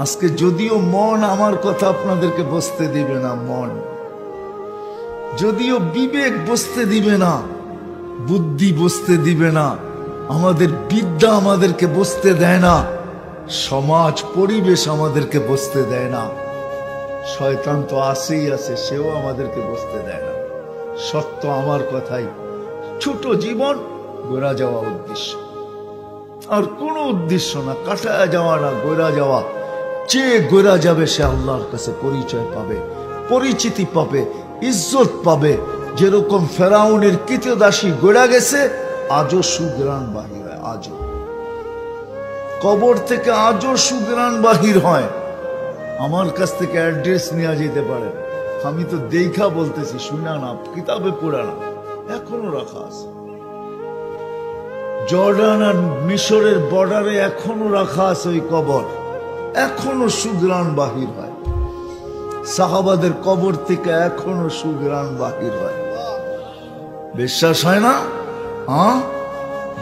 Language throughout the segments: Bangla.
আজকে যদিও মন আমার কথা আপনাদেরকে বুঝতে দিবে না, মন যদিও বিবেক বুঝতে দিবে না, বুদ্ধি বুঝতে দিবে না, আমাদের বিদ্যা আমাদেরকে বুঝতে দেয় না, সমাজ পরিবেশ আমাদেরকে বুঝতে দেয় না, শয়তান তো আসেই আছে, সেও আমাদেরকে বুঝতে দেয় না। সত্য আমার কথাই, ছোট জীবন গোড়া যাওয়া উদ্দেশ্য, আর কোনো উদ্দেশ্য না, কাটায় যাওয়া না, গোড়া যাওয়া। যে গোড়া যাবে সে আল্লাহর কাছে পরিচয় পাবে, পরিচিতি পাবে, ইজ্জত পাবে। যেরকম ফেরাউনের কৃতদাসী গোড়া গেছে, আজও সুগ্রাণ বাহির হয়, আজও কবর থেকে আজও সুগ্রাণ বাহির হয়। আমার কাছ থেকে অ্যাড্রেস নেওয়া যেতে পারে, আমি তো দেখা বলতেছি, শুনা না, কিতাবে পড়া না, এখনো রাখা আছে। জর্ডান আর মিশরের বর্ডারে এখনো রাখা আছে ওই কবর, এখনো সুগ্রাণ বাহির হয়। সাহাবাদের কবর থেকে এখনো সুগ্রাণ বাহির হয়। বিশ্বাস হয় না?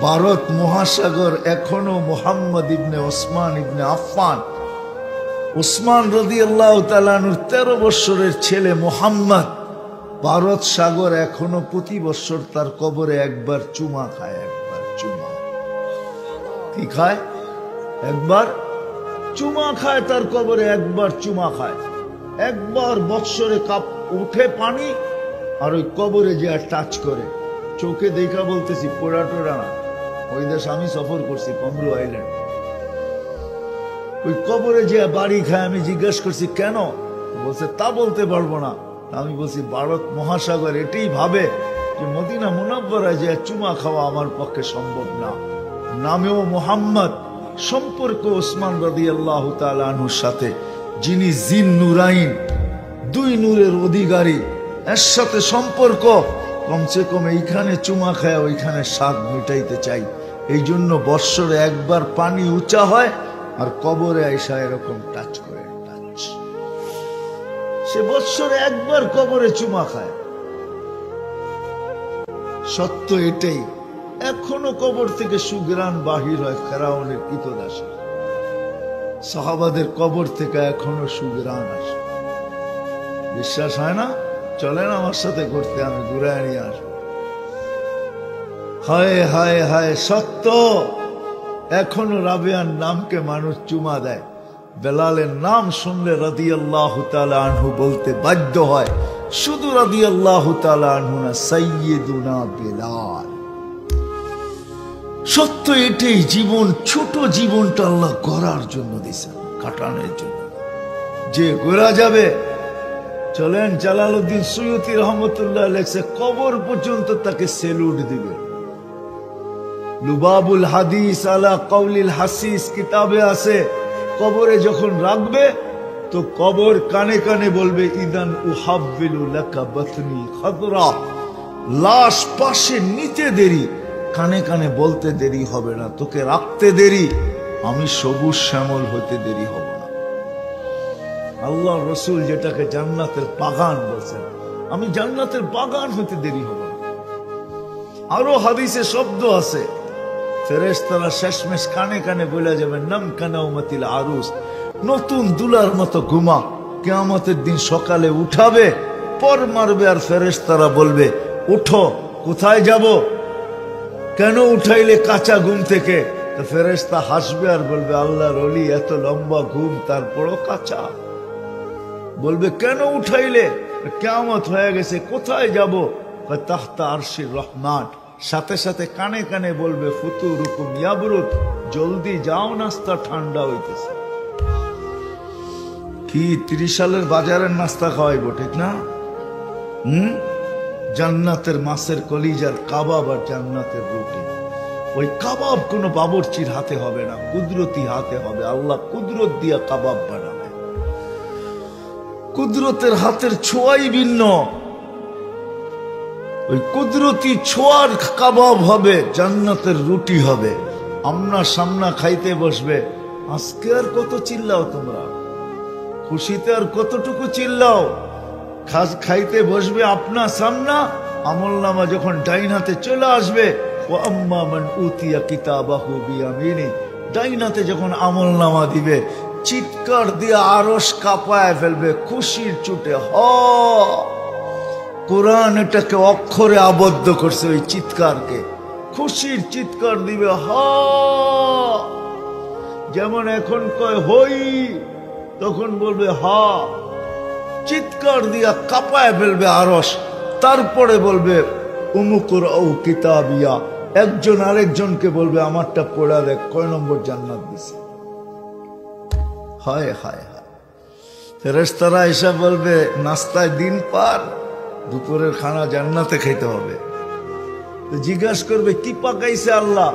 ভারত মহাসাগর এখনো মুহাম্মদ ইবনে ওসমান ইবনে আফফান, ওসমান রাদিয়াল্লাহু তাআলা আনহুর 13 বছরের ছেলে মুহাম্মদ, ভারত সাগর এখনো প্রতি বছর তার কবরে একবার চুমা খায়, একবার চুমা। কি খায়? একবার চুমা খায়, তার কবরে একবার চুমা খায়। একবার বৎসরে কাপ উঠে পানি, আর ওই কবরে যে টাচ করে। চোখে দেখা বলতেছি, পোড়া টোড়া না, ওই দেশ আমি সফর করছি, কমরু আইল্যান্ড। ওই কবরে যে বাড়ি খায়। আমি জিজ্ঞেস করছি কেন? বলছে তা বলতে পারবো না। আমি বলছি ভারত মহাসাগর এটাই ভাবে যে মদিনা মুনাব্বরায় যে চুমা খাওয়া আমার পক্ষে সম্ভব না। নামেও মুহাম্মদ, সম্পর্ক ওসমান রাদিয়াল্লাহু তাআলা আনহুর সাথে, যিনি জিন নুরাইন, 2 নূরের অধিকারী, এর সাথে সম্পর্ক। কমসে কম এইখানে চুমা খায় ওইখানে স্বাদ মিটাইতে চাই। এই জন্য বৎসরে একবার পানি উঁচা হয়, আর কবরে আইসা এরকম টাচ করে, টাচ। সে বৎসরে একবার কবরে চুমা খায়। সত্য এটাই, এখনো কবর থেকে সুগ্রাণ বাহির হয় ফেরাউনের কৃতদাসী। সাহাবাদের কবর থেকে এখনো সুগ্রাণ আসে। বিশ্বাস হয় না? চলেন আমার সাথে করতে, আমি ঘুরায় নিয়ে আসবো। হায় হায় হায়, সত্য। এখনো রাবেয়ার নামকে মানুষ চুমা দেয়। বেলালের নাম শুনলে রাদিয়াল্লাহু তাআলা আনহু বলতে বাধ্য হয়। শুধু রাদিয়াল্লাহু তাআলা আনহু না, সাইয়্যিদুনা বেলাল। সত্য এটাই, জীবন, ছোট জীবনটা আল্লাহ গড়ার জন্য দিয়েছেন, কাটানোর জন্য। যে গোড়া যাবে, চলেন জালালউদ্দিন সুয়ুতী রহমতুল্লাহ লেখছে, কবর পর্যন্ত তাকে সেলুট দিবে। লুবাবুল হাদিস আলা কাউলিল হাসিস কিতাবে আছে, কবরে যখন রাখবে তো কবর কানে কানে বলবে, ইদান উহাব্বিলু লাকা বাতনি খাদরা। লাশ পাশে নিতে দেরি, কানে কানে বলতে দেরি হবে না, তোকে রাখতে দেরি, আমি সবুজ শ্যামল হতে দেরি হব না। আল্লাহ রসুল যেটাকে জান্নাতের বাগান বলছেন, আমি জান্নাতের বাগান হতে দেরি হব না। আরো হাদিসে শব্দ আছে, ফেরেশতারা শেষমেশ কানে কানে বলে যাবে, নাম কানাউমাতিল আরুস, নতুন দুলার মতো ঘুমা। কিয়ামতের দিন সকালে উঠাবে, পর মারবে, আর ফেরেশতারা বলবে, উঠো, কোথায় যাব? কেন উঠাইলে কাঁচা ঘুম থেকে? তো ফেরেশতা হাসবে আর বলবে, আল্লাহর ওলি, এত লম্বা ঘুম তারপরও কাঁচা। বলবে কেন উঠাইলে? কিয়ামত হয়ে গেছে, কোথায় যাব? তাহতা আরশির রহমান। সাথে সাথে কানে কানে বলবে, ফুতুরুকুম ইয়াবরুদ, জলদি যাও, নাস্তা ঠান্ডা হইতেছে। কি 30 সালের বাজারের নাস্তা খাওয়াইবো, ঠিক না? জান্নাতের মাছের কলিজার কাবাব আর জান্নাতের রুটি। ওই কাবাব কোনো বাবুর্চির হাতে হবে না, কুদরতি হাতে হবে। আল্লাহ কুদরত দিয়া কাবাব বানাবে। কুদরতের হাতের ছোঁয়াই ভিন্ন। ওই কুদরতি ছোঁয়ার কাবাব হবে, জান্নাতের রুটি হবে। আমনা সামনা খাইতে বসবে। আজকে আর কত চিল্লাও তোমরা, খুশিতে আর কতটুকু চিল্লাও। খাইতে বসবে আপনা সামনা, আমল নামা যখন ডাইন হাতে চলে আসবে, ও আম্মা মান উতিয়া কিতাবাহু বিয়ামিনি, ডাইন হাতে যখন আমল নামা দিবে, চিৎকার দিয়ে আরশ কাঁপায় ফেলবে খুশির চুটে। কোরআন এটাকে অক্ষরে আবদ্ধ করছে, ওই চিৎকারকে খুশির চিৎকার দিবে। যেমন এখন কয় হই, তখন বলবে হা। চিৎকার দিয়া কাঁপায় ফেলবে আরশ। তারপরে বলবে উমুকুর ও কিতাবিয়া, একজন আরেকজনকে বলবে আমারটা পড়া দেখ, কয় নম্বর জান্নাত দিছে। হায় হায় হায়। ফেরেশতারা এসে বলবে নাস্তায় দিন পার, দুপুরের খানা জান্নাতে খেতে হবে। তো জিজ্ঞাসা করবে কি পাকাইছে আল্লাহ?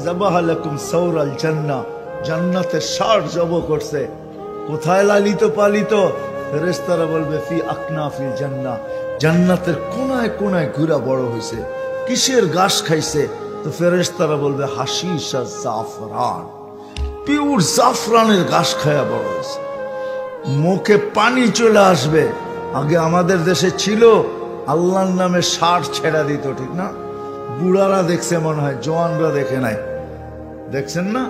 যাবাহা লাকুম সাওরাল জান্নাহ, জান্নাতের ষাঁড় জব করছে। কোথায় লালিত পালিত? ফেরেশতারা বলবে ফি আকনাফিল জান্নাহ, জান্নাতের কোনায় কোনায় ঘুরা বড় হয়েছে। কিসের ঘাস খাইছে? তো ফেরেশতারা বলবে হাশিশ আর জাফরান, পিওর জাফরানের ঘাস খায়া বড় হয়েছে। মুখে পানি চলে আসবে। আগে আমাদের দেশে ছিল আল্লাহর নামে ষাঁড় ছেড়া দিত, ঠিক না? বুড়ারা দেখছে মনে হয়, জওয়ানরা দেখে নাই। দেখছেন না?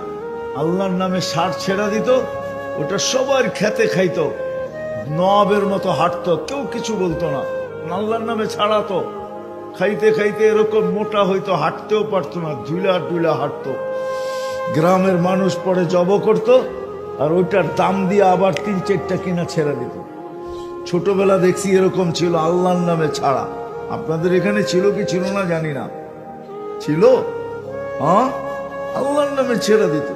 আল্লাহর নামে ষাঁড় ছেড়া দিত, ওটা সবার খেতে খাইতো, নবাবের মতো হাঁটতো, কেউ কিছু বলতো না। আল্লাহর নামে ছাড়াতো, খাইতে খাইতে এরকম মোটা হইতো, হাঁটতেও পারতো না, ধুলা টুলা হাঁটতো। গ্রামের মানুষ পরে জব করত, আর ওইটার দাম দিয়ে আবার 3-4টা কিনা ছেড়া দিত। ছোটবেলা দেখছি এরকম ছিল, আল্লাহর নামে ছাড়া। আপনাদের এখানে ছিল কি ছিল না জানি না, ছিল। হ্যাঁ, আল্লাহর নামে ছেড়া দিত,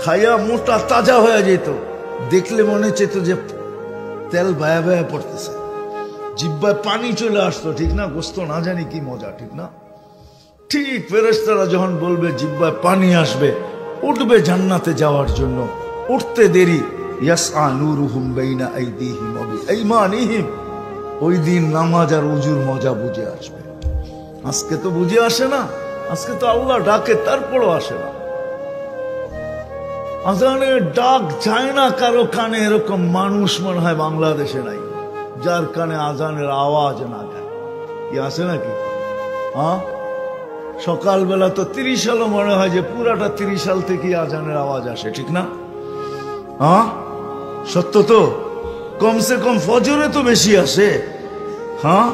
খাইয়া মোটা তাজা হয়ে যেত। দেখলে মনে চেত যে তেল ভায়া ভায়া পড়তেছে, জিব্বায় পানি চলে আসতো, ঠিক না? গোস্ত না জানি কি মজা, ঠিক না? ঠিক ফেরেশতারা যখন বলবে জিব্বায় পানি আসবে, উঠবে জান্নাতে যাওয়ার জন্য। উঠতে দেরি, ইয়াসআ নূরুহুম বাইনা আইদিহিম ওয়া বিআইমানিহিম, ওই দিন নামাজ আর ওযুর মজা বুঝে আসবে। আজকে তো বুঝে আসে না, আজকে তো আল্লাহ ডাকে তারপরও আসে না। আজানের ডাক যায় না কারো কানে, এরকম মানুষ মনে হয় বাংলাদেশে নাই যার কানে আজানের আওয়াজ না যায়। কি আছে নাকি? হ্যাঁ, সকালবেলা তো 30 সালও মনে হয় যে পুরাটা 30 সাল থেকে আজানের আওয়াজ আসে, ঠিক না? হ্যাঁ, সত্য তো। কমসে কম ফজরে তো বেশি আসে। হ্যাঁ,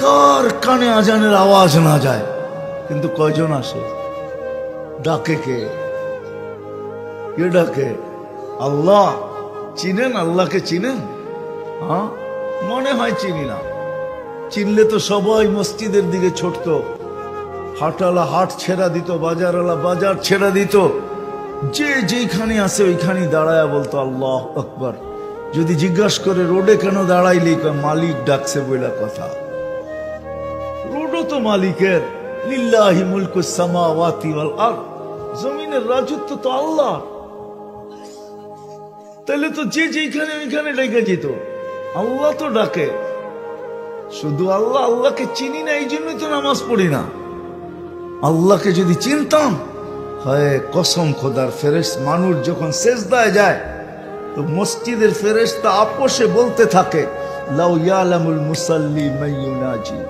কার কানে আজানের আওয়াজ না যায়? কিন্তু কয়জন আসে? ডাকে কে? কে ডাকে? আল্লাহ। চিনেন আল্লাহকে? চিনেন? হ্যাঁ, মনে হয় চিনি না। চিনলে তো সবাই মসজিদের দিকে ছুটতো, হাটওয়ালা হাট ছেড়া দিত, বাজারওয়ালা বাজার ছেড়া দিত, যে যেখানে আছে ওইখানে দাঁড়ায় বলতো আল্লাহ আকবার। যদি জিজ্ঞাসা করে রোডে কেন দাঁড়াইলি, মালিক ডাকছে বইলা কথা। রোডও তো মালিকের, লিল্লাহি মুলকুস সামাওয়াতি ওয়াল আরদ, জমিনের রাজত্ব তো আল্লাহ। তাহলে তো যে যেখানে ওইখানে ডেকে যেত, আল্লাহ তো ডাকে। শুধু আল্লাহ, আল্লাহকে চিনি না, এই জন্যই তো নামাজ পড়ি না। আল্লাহকে যদি চিনতাম, হয় কসম খোদার, মানুষ যখন সেজদায় যায় তো মসজিদের ফেরেশতা আপোষে বলতে থাকে লাউ ইয়ালামুল মুসাল্লি মাইয়ুনাজি,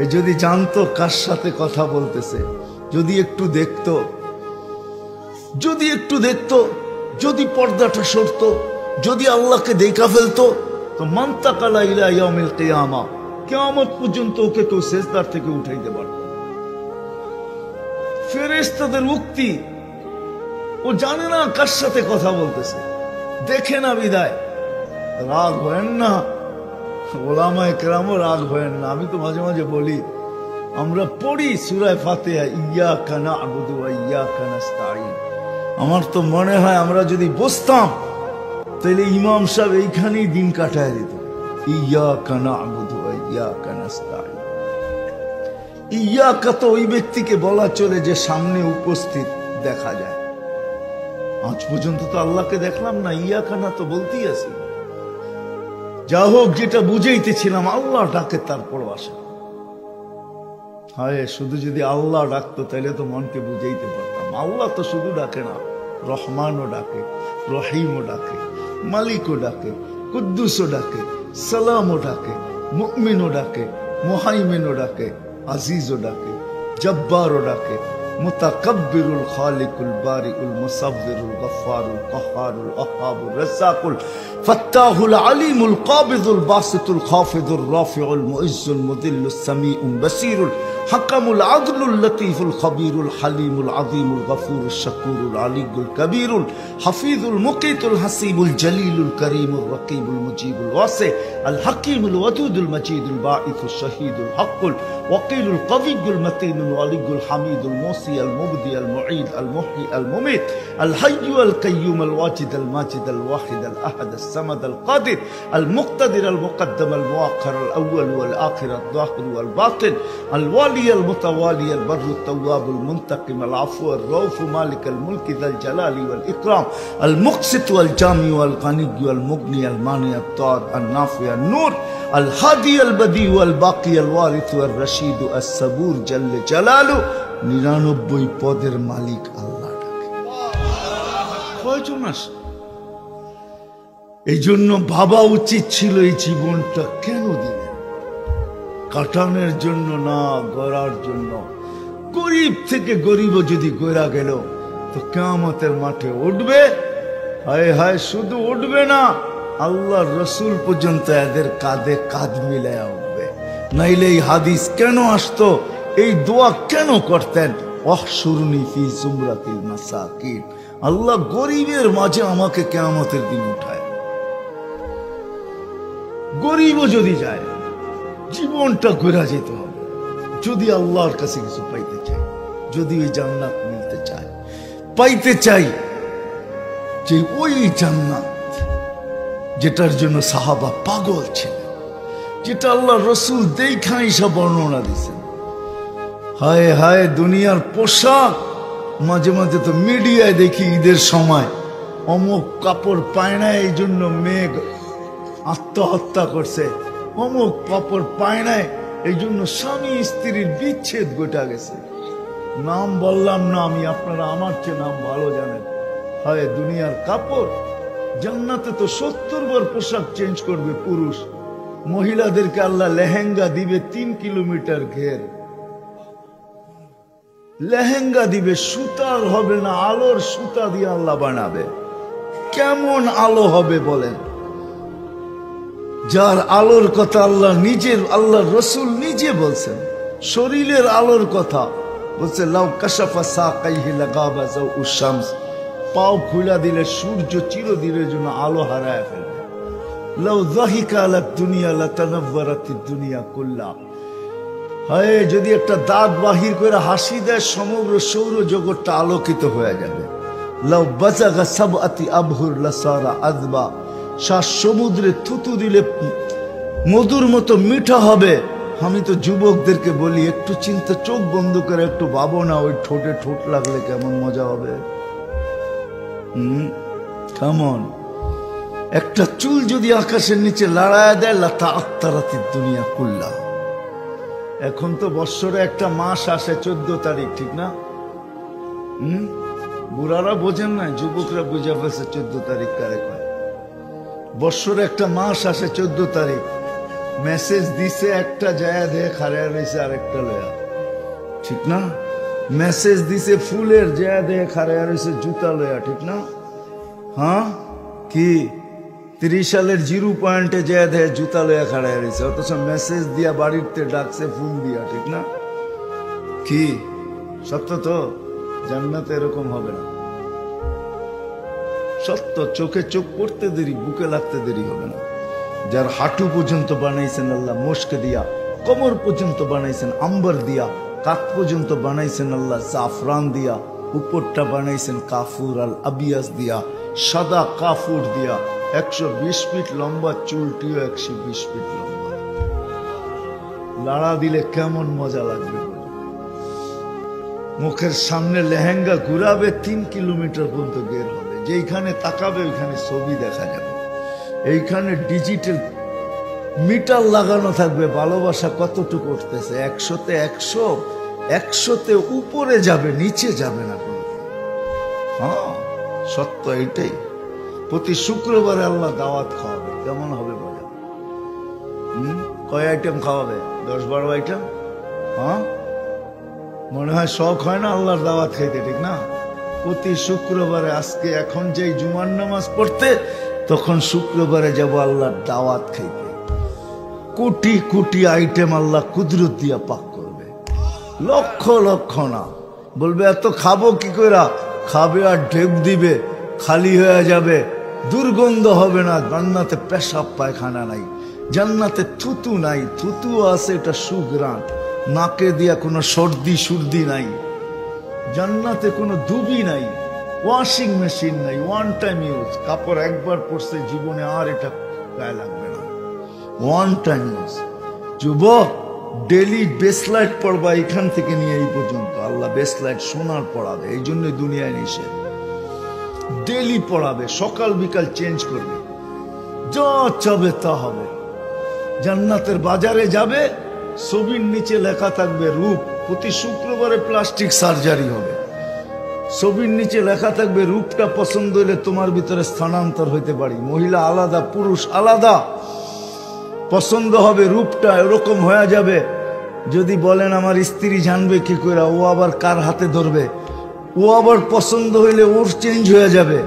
এ যদি জানতো কার সাথে কথা বলতেছে, যদি একটু দেখতো, যদি পর্দাটা সরতো, যদি আল্লাহকে দেখা ফেলতো, তো মান্তাকালা ইলা ইয়াউমিল কিয়ামা, কিয়ামত পর্যন্ত ওকে কেউ সেজদার থেকে উঠাইতে পারত। ফেরেশতাদের উক্তি, ও জানে না কার সাথে কথা বলতেছে, দেখে না বিদায়। রাগ হয়েন না ওলামায়ে কেরামও, রাগ হয়েন না। আমি তো মাঝে মাঝে বলি, আমরা পড়ি সূরা ফাতিহা, ইয়্যাকা না'বুদু ওয়া ইয়্যাকা নাস্তাঈন। আমার তো মনে হয় আমরা যদি বসতাম তাহলে ইমাম সাহেব এইখানেই দিন কাটায় দিত। ইয়্যাকা না'বুদু ওয়া ইয়্যাকা নাস্তাঈন। ইয়াকা তো ওই ব্যক্তিকে বলা চলে যে সামনে উপস্থিত দেখা যায়। আজ পর্যন্ত তো আল্লাহকে দেখলাম না, ইয়াকা না তো বলতেই আছি। যা হোক, যেটা বুঝাইতেছিলাম, আল্লাহ ডাকে তারপরও আসে। হায়, শুধু যদি আল্লাহ ডাকতো তাহলে তো মনকে বুঝাইতে পারতাম। আল্লাহ তো শুধু ডাকে না, রহমানও ডাকে, রহিমও ডাকে, মালিকও ডাকে, কুদ্দুসও ডাকে, সালামও ডাকে, মুমিনও ডাকে, মুহাইমিনও ডাকে, আজিজও ডাকে, জব্বারও ডাকে, متكبر الخالق البارئ المصور الغفار القهار الوهاب الرزاق الفتاح العليم القابض الباسط الخافض الرافع المعز المذل السميع البصير الحكم العدل اللطيف الخبير الحليم العظيم الغفور الشكور العلي الكبير الحفيظ المقيت الحسيب الجليل الكريم الرقيب المجيب الواسع الحكيم الودود المجيد الباعث الشهيد الحق الوكيل القوي المتين الولي الحميد الموصي المبدي المعيد المحيي المميت الحي القيوم الواجد الماجد الواحد الأحد الصمد القادر المقتدر المقدم المؤخر الأول والآخر الظاهر والباطن الوالي المتوالي البر التواب المنتقم العفو الرؤوف مالك الملك ذا الجلال والإكرام المقسط والجامع والغني والمغني المانع الضار النافع النور الهادي البديع والباقي الوارث والرشيد الصبور جل جلاله 99 পদের মালিক আল্লাহ ডাকে কয়জন আসে এই জন্য ভাবা উচিত ছিল এই জীবনটা কেন দিলেন কাটানোর জন্য না গড়ার জন্য গরিব থেকে গরিবও যদি গড়া গেল তো কিয়ামতের মাঠে উঠবে হায় হায় শুধু উঠবে না আল্লাহর রাসূল পর্যন্ত এদের কাঁধে কাঁধ মিলায়া উঠবে নাইলে এই হাদিস কেন আসতো এই দোয়া কেন করতেন ওয়াহশুরনি ফি জুমরাতিল মাসাকিন আল্লাহ গরিবের মাঝে আমাকে কিয়ামতের দিন উঠায় গরিবও যদি যায় জীবনটা ঘুরা যেতে হবে যদি আল্লাহর কাছে কিছু পাইতে চাই যদি ওই জান্নাত মিলতে চায় পাইতে চাই যে ওই জান্নাত যেটার জন্য সাহাবা পাগল ছিলেন যেটা আল্লাহ রসুল দেখা এসব বর্ণনা দিয়েছেন হায় হায় দুনিয়ার পোশাক মাঝে মাঝে তো মিডিয়ায় দেখি ঈদের সময় অমুক কাপড় পায় না এই জন্য মেঘ আত্মহত্যা করছে অমুক কাপড় পায় না এই জন্য স্বামী স্ত্রীর বিচ্ছেদ ঘটা গেছে নাম বললাম না আমি আপনারা আমার চেয়ে নাম ভালো জানেন হয় দুনিয়ার কাপড় জান্নাতে তো 70 বার পোশাক চেঞ্জ করবে পুরুষ মহিলাদেরকে আল্লাহ লেহেঙ্গা দিবে 3 কিলোমিটার ঘের লেহেঙ্গা দিবে সুতার হবে না আলোর সুতা দিয়ে আল্লাহ বানাবে কেমন আলো হবে বলেন যার আলোর কথা আল্লাহ নিজের আল্লাহর রাসূল নিজে বলছেন শরীরের আলোর কথা বলছে লাউ কাশাফা সাকাইহি লাগাবা যাউ শামস পাও খুলে দিলে সূর্য চিরদিনের জন্য আলো হারায় ফেলবে লাউ যাহিকা আলাদ দুনিয়া লাতানাওয়ারাতিদ দুনিয়া কুল্লা হায় যদি একটা দাঁত বাহির করে হাসি দেয় সমগ্র সৌরজগৎটা আলোকিত হয়ে যাবে লাউ বাজাগা সাবআতি আবহুর লাসারা আযবা শ্বাস সমুদ্রে থুতু দিলে মধুর মতো মিঠা হবে আমি তো যুবকদেরকে বলি একটু চিন্তা চোখ বন্ধ করে একটু ভাবো না ওই ঠোঁটে ঠোঁট লাগলে কেমন মজা হবে কেমন একটা চুল যদি আকাশের নিচে লড়ায় দেয় লাতা আত্তারাতিদ দুনিয়া কুল্লা এখন তো বৎসরে একটা মাস আসে 14 তারিখ ঠিক না বুড়ারা বোঝেন না যুবকরা বুঝে ফেলছে 14 তারিখ কারে কয় বৎসরে একটা মাস আসে 14 তারিখ মেসেজ দিছে একটা জায়গা দিয়ে খাড়ায় রয়েছে আরেকটা লয়া ঠিক না মেসেজ দিছে ফুলের জায়গা দিয়ে খাড়ায় রয়েছে জুতা লয়া ঠিক না হ্যাঁ কি 30 সালের 0 পয়েন্টে জায়গা দিয়ে জুতা লয়া খাড়ায় রয়েছে অথচ মেসেজ দিয়া বাড়িতে ডাকছে ফুল দিয়া ঠিক না কি সত্য তো জান্নাতে এরকম হবে না সত্য চোখে চোখ পড়তে দেরি বুকে লাগতে দেরি হবে না যার হাঁটু পর্যন্ত বানাইছেন আল্লাহ মুশক দিয়া কোমর পর্যন্ত বানাইছেন আম্বার দিয়া কাত পর্যন্ত বানাইছেন আল্লাহ জাফরান দিয়া উপরটা বানাইছেন কাফুর আল আবিয়াস দিয়া সাদা কাফুর দিয়া 120 ফিট লম্বা চুলটিও 120 ফিট লম্বা লাড়া দিলে কেমন মজা লাগবে মুখের সামনে লেহেঙ্গা ঘুরাবে 3 কিলোমিটার পর্যন্ত বের হবে যেখানে তাকাবে ওইখানে ছবি দেখা যাবে এইখানে ডিজিটাল মিটার লাগানো থাকবে ভালোবাসা কতটুকু উঠতেছে 100তে 100 100তে উপরে যাবে নিচে যাবে না কোনো হ্যাঁ সত্য এইটাই প্রতি শুক্রবারে আল্লাহ দাওয়াত খাওয়াবে কেমন হবে বলে কয় আইটেম খাওয়াবে 10-12 আইটেম হ্যাঁ মনে হয় শখ হয় না আল্লাহর দাওয়াত খাইতে, ঠিক না? প্রতি শুক্রবারে, আজকে এখন যেই জুমার নামাজ পড়তে, তখন শুক্রবারে যাব আল্লাহর দাওয়াত খাইতে। কোটি কোটি আইটেম আল্লাহ কুদরত দিয়া পাক করবে, লক্ষ লক্ষ না। বলবে এত খাবো কি করে? খাবে আর ঢেক দিবে, খালি হয়ে যাবে, দুর্গন্ধ হবে না। জান্নাতে পেশাব পায়খানা নাই, জান্নাতে থুতু নাই, থুতু আছে এটা সুঘ্রাণ, নাকে দিয়া কোনো সর্দি সুর্দি নাই। জান্নাতে কোনো ধুবি নাই, ওয়াশিং মেশিন নাই, ওয়ান টাইম ইউজ, কাপড় একবার পরছে জীবনে আর এটা গায়ে লাগবে না, ওয়ান টাইম ইউজ। যুবক, ডেলি বেসলাইট পড়বা, এখান থেকে নিয়ে এই পর্যন্ত। আল্লাহ বেসলাইট সোনার পড়াবে, এই জন্য দুনিয়ায় নিষেধ। ডেলি পড়াবে, সকাল বিকাল চেঞ্জ করবে, যা চাবে তা হবে। জান্নাতের বাজারে যাবে, ছবির নিচে লেখা থাকবে রূপ। প্রতি শুক্রবারে প্লাস্টিক সার্জারি হবে, ছবির নিচে লেখা থাকবে রূপটা পছন্দ হইলে তোমার ভিতরে স্থানান্তর হইতে পারি। মহিলা আলাদা, পুরুষ আলাদা, পছন্দ হবে রূপটা এরকম হয়ে যাবে। যদি বলেন আমার স্ত্রী জানবে কি করে, ও আবার কার হাতে ধরবে? ও আবার পছন্দ হইলে ওর চেঞ্জ হয়ে যাবে,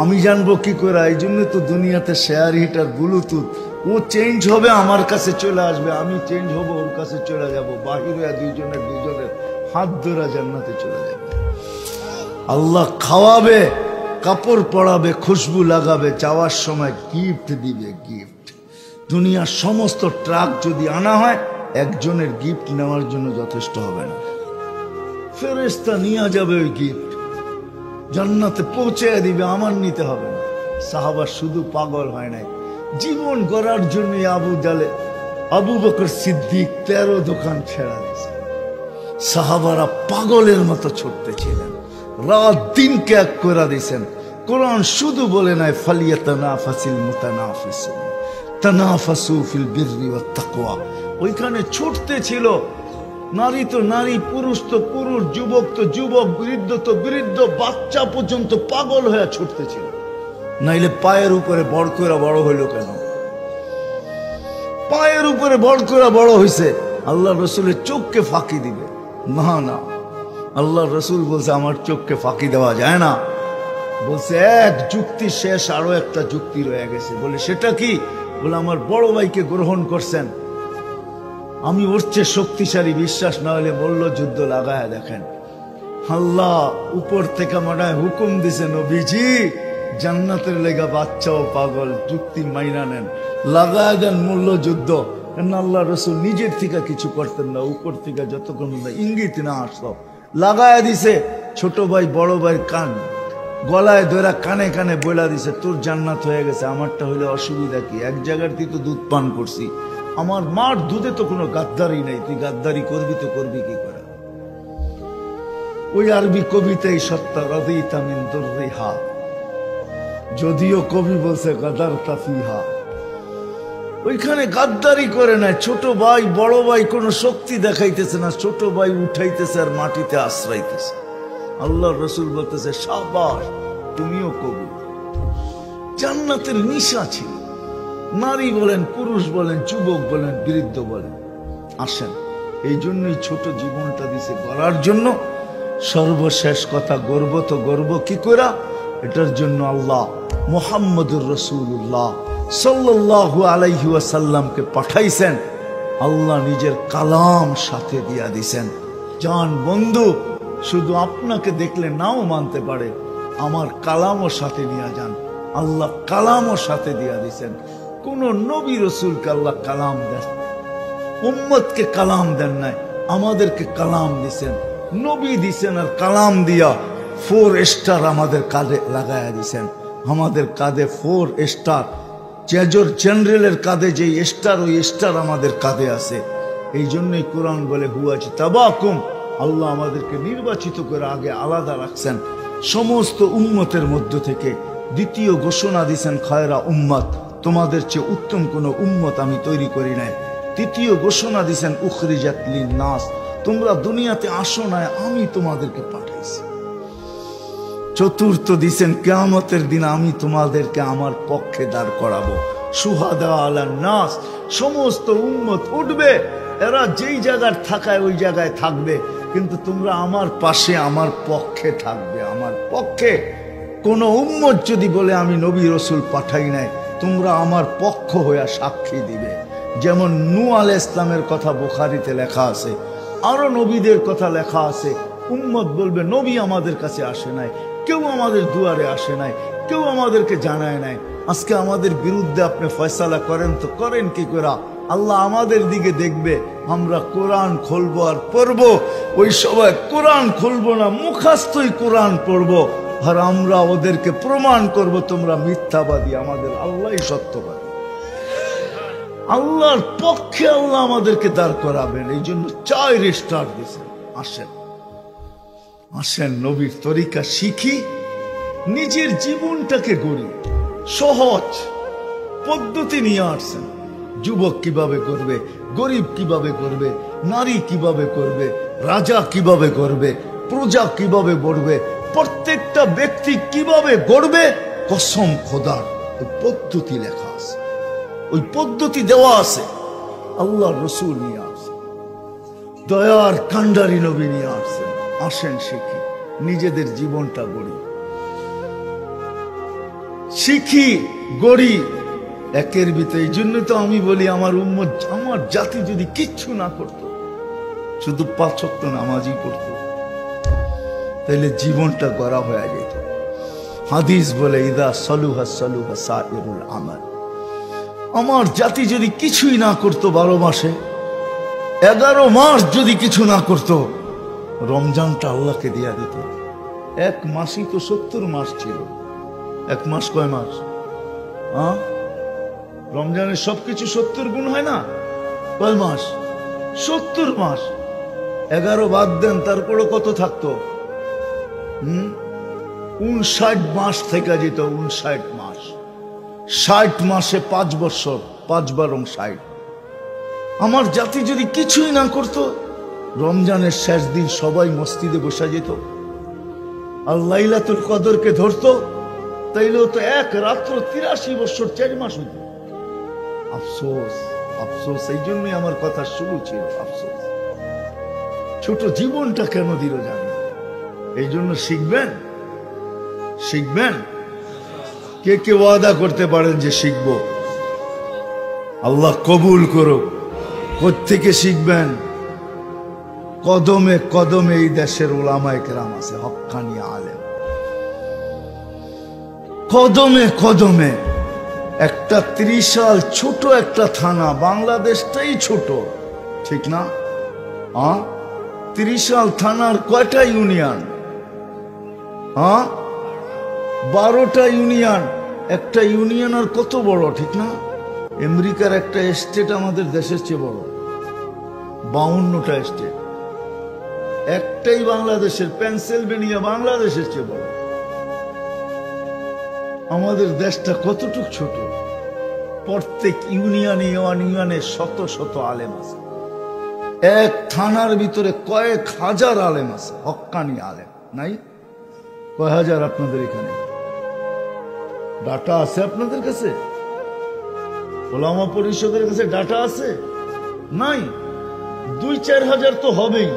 আমি জানবো কি করে? এই জন্য তো দুনিয়াতে শেয়ার হিটার, ব্লুটুথ। ও চেঞ্জ হবে, আমার কাছে চলে আসবে, আমি চেঞ্জ হব, ওর কাছে চলে যাব। বাহির হয়ে দুইজনের হাত ধরা জান্নাতে চলে যাবে। আল্লাহ খাওয়াবে, কাপড় পরাবে, খুশবু লাগাবে, যাওয়ার সময় গিফট দিবে, গিফট। দুনিয়ার সমস্ত ট্রাক যদি আনা হয়, একজনের গিফট নেওয়ার জন্য যথেষ্ট হবে না। ফেরেশতা নিয়ে যাবে ওই গিফট, জান্নাতে পৌঁছে দিবে, আমার নিতে হবে না। সাহাবা শুধু পাগল হয় নাই, জীবন গড়ার জন্য আবু বকর সিদ্দিক 13 দোকান ছেড়া দিয়েছে। সাহাবারা পাগলের মতো ছুটতেছিলেন, রাত দিনকে এক করে দিয়েছেন। কোরআন শুধু বলে নাই ফালিয়াতানাফাসিল মুতানাফিসুন তানাফাসু ফিল বিররি ওয়াত তাকওয়া। ওইখানে ছুটতে ছিল, নারী তো নারী, পুরুষ তো পুরুষ, যুবক তো যুবক, বৃদ্ধ তো বৃদ্ধ, বাচ্চা পর্যন্ত পাগল হয়ে ছুটতেছিল। নাইলে পায়ের উপরে বড় করে বড় হইল কেন? পায়ের উপরে বড় করে বড় হইছে, আল্লাহ রসুলের চোখকে ফাঁকি দিবে না। না, আল্লাহ রসুল বলছে আমার চোখকে ফাঁকি দেওয়া যায় না। বলছে এক যুক্তি শেষ, আরো একটা যুক্তি রয়ে গেছে। বলে সেটা কি? বলে আমার বড় ভাইকে গ্রহণ করছেন, আমি ওর চেয়ে শক্তিশালী, বিশ্বাস না হলে মল্ল যুদ্ধ লাগায় দেখেন। আল্লাহ উপর থেকে মনে হুকুম দিছে, নবীজি জান্নাতের লেগা বাচ্চাও পাগল, যুক্তি মাইনা নেন, লাগায় দেন মূল্য যুদ্ধ। আল্লাহ রসুল নিজের থেকে কিছু করতেন না, উপর থেকে যতক্ষণ ইঙ্গিত না আসলো লাগায় দিছে। ছোট ভাই বড় ভাই কান গলায় ধরা কানে কানে বইলা দিছে, তোর জান্নাত হয়ে গেছে, আমারটা হইলে অসুবিধা কি? এক জায়গার তুই তো দুধ পান করছি, আমার মার দুধে তো কোনো গাদ্দারি নাই, তুই গাদ্দারি করবি তো করবি কি করে? ওই আরবি কবিতাই সত্য, রাদিতা মিন দুররিহা, যদিও কবি বলছে গাদারতা ফিহা। ওইখানে গাদ্দারি করে নাই। ছোট ভাই বড় ভাই কোনো শক্তি দেখাইতেছে না, ছোট ভাই উঠাইতেছে আর মাটিতে আশ্রাইতেছে। আল্লাহ রসুল বলতেছে শাবাশ, তুমিও কবি। জান্নাতের নিশা ছিল, নারী বলেন, পুরুষ বলেন, যুবক বলেন, বৃদ্ধ বলেন, আসেন। এই জন্যই ছোট জীবনটা দিছে গড়ার জন্য। সর্বশেষ কথা, গর্ব তো গর্ব কি করে? এটার জন্য আল্লাহ মুহাম্মদুর রাসূলুল্লাহ সাল্লাল্লাহু আলাইহি ওয়াসাল্লামকে পাঠাইছেন। আল্লাহ নিজের কালাম সাথে দিয়া দিছেন। জান বন্ধু, শুধু আপনাকে দেখলে নাও মানতে পারে, আমার কালামও সাথে নিয়ে যান। আল্লাহ কালামও সাথে দিয়া দিছেন। কোন নবী রসুলকে আল্লাহ কালাম দেন, উম্মতকে কালাম দেন নাই, আমাদেরকে কালাম দিছেন। নবী দিছেন আর কালাম দিয়া 4 স্টার আমাদের কাঁধে লাগাইয়া দিছেন। আমাদের কাঁধে 4 স্টার। মেজর জেনারেলের কাঁধে যে স্টার, ওই স্টার আমাদের কাঁধে আছে। এই জন্যই কোরআন বলে হুয়াজি তাবাকুম, আল্লাহ আমাদেরকে নির্বাচিত করে আগে আলাদা রাখছেন সমস্ত উম্মতের মধ্য থেকে। দ্বিতীয় ঘোষণা দিছেন খায়রা উম্মত, তোমাদের চেয়ে উত্তম কোন উম্মত আমি তৈরি করি নাই। তৃতীয় ঘোষণা দিছেন উখরিজাত লিন-নাস, তোমরা দুনিয়াতে আসো না, আমি তোমাদেরকে পাঠাইছি। চতুর্থ দিছেন কিয়ামতের দিন আমি তোমাদেরকে আমার পক্ষে দাঁড় করাবো। শুহাদা আলান নাস, সমস্ত উম্মত উঠবে, এরা যেই জায়গায় থাকায় ওই জায়গায় থাকবে। কিন্তু তোমরা আমার পাশে, আমার পক্ষে থাকবে। আমার পক্ষে কোন উম্মত যদি বলে আমি নবী রসুল পাঠাই নাই, তোমরা আমার পক্ষ হইয়া সাক্ষী দিবে। যেমন নূহ আলাইহিস সালামের কথা বুখারীতে লেখা আছে, আরো নবীদের কথা লেখা আছে। উম্মত বলবে নবী আমাদের কাছে আসে নাই, কেউ আমাদের দুয়ারে আসে নাই, কেউ আমাদেরকে জানায় নাই। আজকে আমাদের বিরুদ্ধে আপনি ফয়সালা করেন তো করেন কি করে? আল্লাহ আমাদের দিকে দেখবে, আমরা কোরআন খুলবো আর পড়বো। ওই সময় কোরআন খুলবো না, মুখস্থই কোরআন পড়বো, আর আমরা ওদেরকে প্রমাণ করব তোমরা মিথ্যাবাদী, আমাদের আল্লাহই সত্যবাদী। আল্লাহর পক্ষে আল্লাহ আমাদেরকে দাঁড় করাবেন। এই জন্য 4 স্টার দিয়েছেন। আসেন আসেন নবীর তরিকা শিখি, নিজের জীবনটাকে গড়ি। সহজ পদ্ধতি নিয়ে আসছেন। যুবক কিভাবে করবে, গরিব কিভাবে করবে, নারী কিভাবে করবে, রাজা কিভাবে করবে, প্রজা কিভাবে গড়বে, প্রত্যেকটা ব্যক্তি কিভাবে গড়বে, কসম খোদার ওই পদ্ধতি লেখা আছে, ওই পদ্ধতি দেওয়া আছে। আল্লাহর রাসূল নিয়ে আসছেন, দয়ার কান্ডারি নবী নিয়ে আসছেন। আসেন শিখি, নিজেদের জীবনটা গড়ি, শিখি গড়ি একের ভিতরে। এই জন্য তো আমি বলি আমার উম্মত, আমার জাতি যদি কিচ্ছু না করত, শুধু 5 ওয়াক্ত নামাজই পড়তো, তাহলে জীবনটা গড়া হয়ে যেত। হাদিস বলে ইদা সালুহা সালুহা সাইরুল আমাল। আমার জাতি যদি কিছুই না করতো 12 মাসে, 11 মাস যদি কিছু না করত, রমজানটা আল্লাহকে দিয়া দিত। 1 মাসই তো 70 মাস ছিল। 1 মাস কয় মাস? রমজানের সবকিছু 70 গুণ হয় না? কয় মাস? 70 মাস। 11 বাদ দেন, তারপরে কত থাকতো? 59 মাস থেকে যেত। 59 মাস। 60 মাসে 5 বছর, 5 বারং 60। আমার জাতি যদি কিছুই না করত, রমজানের শেষ দিন সবাই মসজিদে বসা যেত, আর লাইলাতুল কদরকে ধরতো, তাইলেও তো 1 রাত্র 83 বছর 4 মাস হইত। আফসোস, আফসোস। এই জন্যই আমার কথা শুরু ছিল, আফসোস। ছোট জীবনটা কেন দিল জানি। এই জন্য শিখবেন, শিখবেন। কে কে ওয়াদা করতে পারেন যে শিখব? আল্লাহ কবুল করুক। কোত্থেকে শিখবেন? কদমে কদমে এই দেশের উলামায়ে কেরাম আছে, হক্কানি আলেম। কদমে কদমে। একটা ত্রিশাল ছোট একটা থানা, বাংলাদেশটাই ছোট, ঠিক না? ত্রিশাল থানার কয়টা ইউনিয়ন? 12টা ইউনিয়ন। একটা ইউনিয়ন আর কত বড়, ঠিক না? আমেরিকার একটা স্টেট আমাদের দেশের চেয়ে বড়। 52টা স্টেট। একটাই বাংলাদেশের, পেনসিলভেনিয়া বাংলাদেশের চেয়ে বড়। আমাদের দেশটা কতটুক ছোট। প্রত্যেক ইউনিয়নে ইউনিয়নে শত শত আলেম আছে। এক থানার ভিতরে কয়েক হাজার আলেম আছে, হক্কানি আলেম। নাই? কয় হাজার আপনাদের এখানে? ডাটা আছে আপনাদের কাছে? ওলামা পরিষদের কাছে ডাটা আছে? নাই। 2-4 হাজার তো হবেই,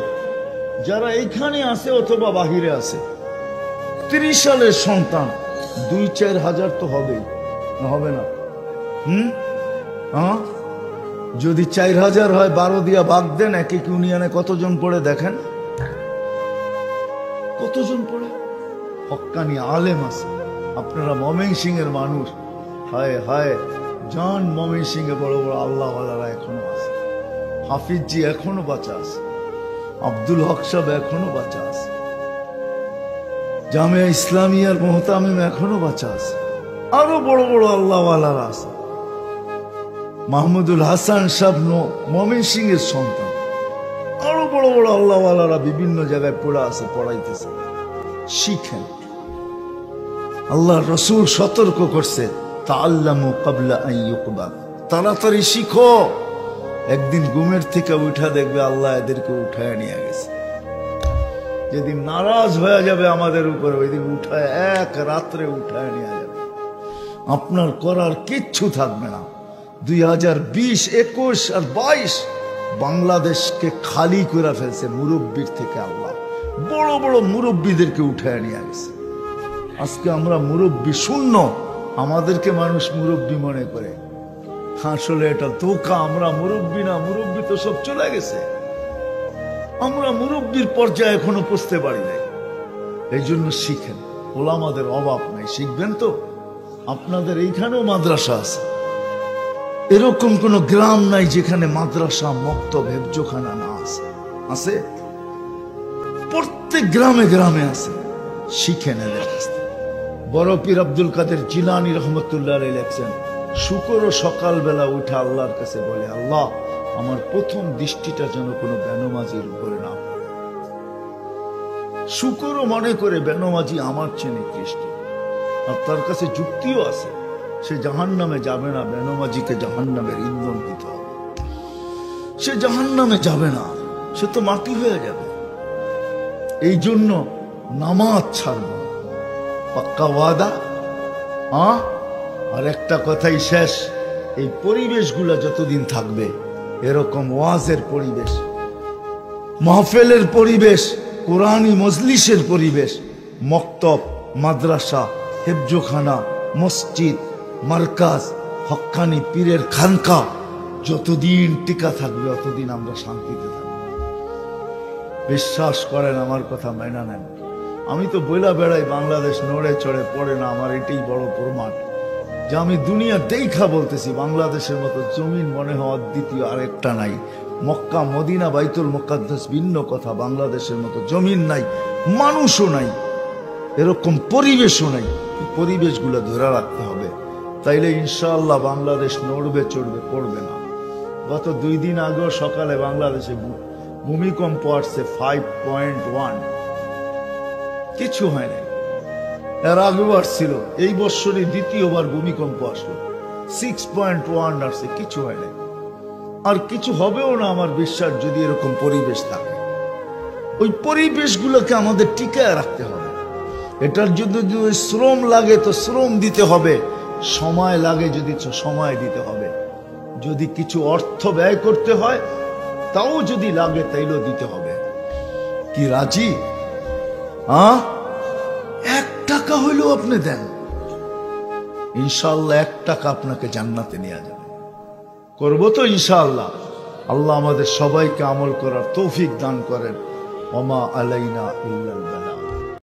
যারা এইখানে আছে অথবা বাহিরে আছে। 30 সালের সন্তান, 2-4 হাজার তো হবেই, না হবে না? যদি 4 হাজার হয়, 12 দিয়া ভাগ দেন, এক এক ইউনিয়নে কতজন পড়ে দেখেন, কতজন পড়ে? হক্কানি আলেম আছে। আপনারা ময়মনসিংহের মানুষ, হায় হায়, জান ময়মনসিংহে বড় বড় আল্লাহওয়ালারা এখনো আছে। হাফিজজি এখনো বাঁচা আছে, আব্দুল হক সাহেব এখনো বাঁচা আছে, জামিয়া ইসলামিয়ার মুহতামিম এখনো বাঁচা আছে, আরো বড় বড় আল্লাহওয়ালারা আছে। মাহমুদুল হাসান সাহেব ময়মনসিংহের সন্তান, আরো বড় বড় আল্লাহওয়ালারা বিভিন্ন জায়গায় পড়া আছে, পড়াইতেছে। শিখেন। আল্লাহ রসুল সতর্ক করছে, তাআল্লামু ক্বাবলা আন ইউকবাল। তাড়াতাড়ি শিখো। একদিন ঘুমের থেকে উঠা দেখবে আল্লাহ এদেরকে উঠায় নিয়ে গেছে। যেদিন নারাজ হয়ে যাবে আমাদের উপরে, ওই দিন উঠায়, 1 রাত্রে উঠায় নিয়ে যাবে। আপনার করার কিচ্ছু থাকবে না। 2020, 21 আর 22 বাংলাদেশকে খালি করে ফেলছে মুরব্বীর থেকে। আল্লাহ বড় বড় মুরব্বীদেরকে উঠায় নিয়ে গেছে। আজকে আমরা মুরব্বী শূন্য, আমাদেরকে মানুষ মুরব্বী মনে করে। আসলে এটা ধোঁকা, আমরা মুরব্বী না, মুরব্বী তো সব চলে গেছে। আমরা মুরব্বীর পর্যায়ে এখনো পৌঁছতে পারি নাই। এই জন্য শিখেন, ওলামাদের অভাব নাই, শিখবেন তো। আপনাদের এইখানেও মাদ্রাসা আছে, এরকম কোন গ্রাম নাই যেখানে মাদ্রাসা মক্তব হেফজোখানা না আছে। আছে, প্রত্যেক গ্রামে গ্রামে আছে। শিখেন এদের কাছ থেকে। বড় পীর আব্দুল কাদের জিলানী রহমতুল্লাহ আলাইহি লেখছেন, শুকর সকালবেলা উঠে আল্লাহর কাছে বলে, আল্লাহ আমার প্রথম দৃষ্টিটা যেন কোনো বেনমাজির উপরে না পড়ে। শুকরও মনে করে বেনমাজি আমার চেয়ে নিকৃষ্ট, আর তার কাছে যুক্তিও আছে। সে জাহান্নামে যাবে না, বেনমাজিকে জাহান্নামের ইন্ধন দিতে হবে। সে জাহান্নামে যাবে না, সে তো মাটি হয়ে যাবে। এই জন্য নামাজ ছাড়ব, পাক্কা ওয়াদা। আর একটা কথাই শেষ, এই পরিবেশগুলো যতদিন থাকবে, এরকম ওয়াজের পরিবেশ, মাহফিলের পরিবেশ, কোরআনী মজলিসের পরিবেশ, মক্তব, মাদ্রাসা, হেফজোখানা, মসজিদ, মারকাজ, হক্কানি পীরের খানকা যতদিন টিকা থাকবে, অতদিন আমরা শান্তিতে থাকবো। বিশ্বাস করেন, আমার কথা মাইনা নেন। আমি তো বইলা বেড়াই বাংলাদেশ নড়ে চড়ে পড়ে না, আমার এটাই বড় প্রমাণ যে আমি দুনিয়া দেখা বলতেছি, বাংলাদেশের মতো জমিন মনে হয় অদ্বিতীয় আরেকটা নাই। মক্কা মদিনা বাইতুল মুকাদ্দাস ভিন্ন কথা, বাংলাদেশের মতো জমিন নাই, মানুষও নাই, এরকম পরিবেশও নাই। পরিবেশগুলো ধরে রাখতে হবে, তাইলে ইনশাআল্লাহ বাংলাদেশ নড়বে চড়বে, পড়বে না। গত 2 দিন আগেও সকালে বাংলাদেশে ভূমিকম্প আসছে 5.1, কিছু হয় না। এর আগেও আসছিল, এই বছরই দ্বিতীয়বার ভূমিকম্প আসলো, 6.1 আসছে, কিছু হয় না। আর কিছু হবেও না আমার বিশ্বাস, যদি এরকম পরিবেশ থাকে। ওই পরিবেশগুলোকে আমাদের টিকায় রাখতে হবে। এটার যদি শ্রম লাগে তো শ্রম দিতে হবে, সময় লাগে যদি সময় দিতে হবে, যদি কিছু অর্থ ব্যয় করতে হয় তাও যদি লাগে তাইলেও দিতে হবে। কি রাজি? 1 টাকা হইলেও আপনি দেন, ইনশাআল্লাহ 1 টাকা আপনাকে জান্নাতে নিয়ে যাবে। করবো তো ইনশাআল্লাহ। আল্লাহ আমাদের সবাইকে আমল করার তৌফিক দান করেন। ওমা আলাইনা ইল্লাল বালাগ।